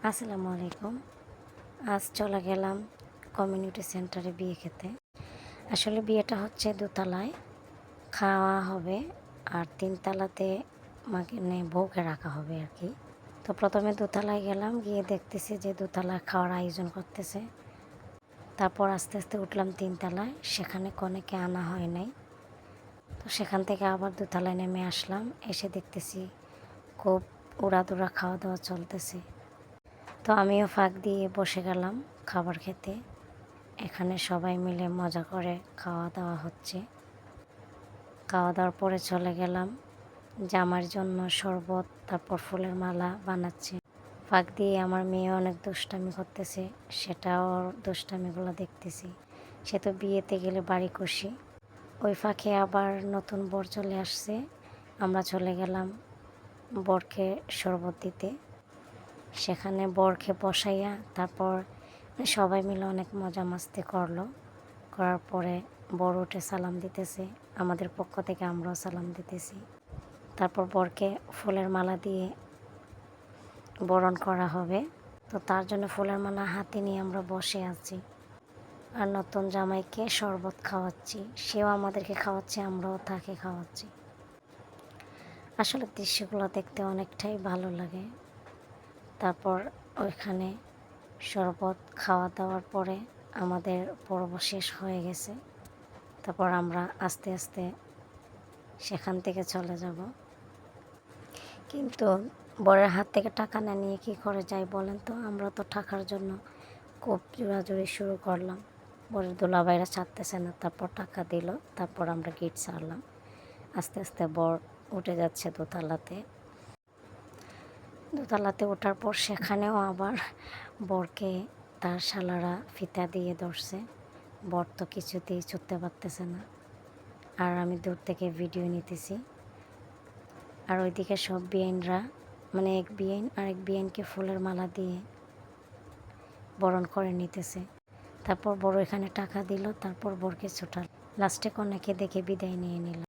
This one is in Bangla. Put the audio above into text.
আসসালামু আলাইকুম। আজ চলে গেলাম কমিউনিটি সেন্টারে বিয়ে খেতে। আসলে বিয়েটা হচ্ছে দোতলায়, খাওয়া হবে আর ৩ তলাতে মানে বউকে রাখা হবে আর কি। তো প্রথমে দোতলায় গেলাম, গিয়ে দেখতেছি যে দোতলায় খাওয়ার আয়োজন করতেছে। তারপর আস্তে আস্তে উঠলাম ৩ তলায়, সেখানে কনেকে আনা হয় নাই। তো সেখান থেকে আবার দোতলায় নেমে আসলাম, এসে দেখতেছি খুব উড়াদুরা খাওয়া দাওয়া চলতেছে। তো আমিও ফাঁক দিয়ে বসে গেলাম খাবার খেতে। এখানে সবাই মিলে মজা করে খাওয়া দাওয়া হচ্ছে। খাওয়া দাওয়ার পরে চলে গেলাম জামার জন্য শরবত, তারপর ফুলের মালা বানাচ্ছে। ফাঁক দিয়ে আমার মেয়ে অনেক দুষ্টামি করতেছে, সেটাও দুষ্টামিগুলো দেখতেছি। সে তো বিয়েতে গেলে বাড়ি খুশি। ওই ফাঁকে আবার নতুন বর চলে আসছে, আমরা চলে গেলাম বরকে শরবত দিতে। সেখানে বরকে বসাইয়া তারপর সবাই মিলে অনেক মজা মাস্তি করলো। করার পরে বর উঠে সালাম দিতেছে, আমাদের পক্ষ থেকে আমরাও সালাম দিতেছি। তারপর বরকে ফুলের মালা দিয়ে বরণ করা হবে। তো তার জন্য ফুলের মালা হাতে নিয়ে আমরা বসে আছি আর নতুন জামাইকে শরবত খাওয়াচ্ছি। সেও আমাদেরকে খাওয়াচ্ছে, আমরাও তাকে খাওয়াচ্ছি। আসলে দৃশ্যগুলো দেখতে অনেকটাই ভালো লাগে। তারপর ওইখানে শরবত খাওয়া দাওয়ার পরে আমাদের পর্ব শেষ হয়ে গেছে। তারপর আমরা আস্তে আস্তে সেখান থেকে চলে যাব। কিন্তু বরের হাত থেকে টাকা না নিয়ে কী করে যাই বলেন তো? আমরা তো টাকার জন্য খুব জোরাজুরি শুরু করলাম। বরের দুলাভাইরা ছাড়তেছে না, তারপর টাকা দিল। তারপর আমরা গেট ছাড়লাম। আস্তে আস্তে বর উঠে যাচ্ছে দোতলাতে। দোতলাতে ওঠার পর সেখানেও আবার বরকে তার শালারা ফিতা দিয়ে ধরছে। বর তো কিছুতেই ছুটতে পারতেছে না, আর আমি দূর থেকে ভিডিও নিতেছি। আর ওইদিকে সব বিয়াইনরা, মানে এক বিয়াইন আরেক বিয়াইনকে ফুলের মালা দিয়ে বরণ করে নিতেছে। তারপর বড় এখানে টাকা দিল, তারপর বরকে ছুটাল। লাস্টে কন্যাকে দেখে বিদায় নিয়ে নিল।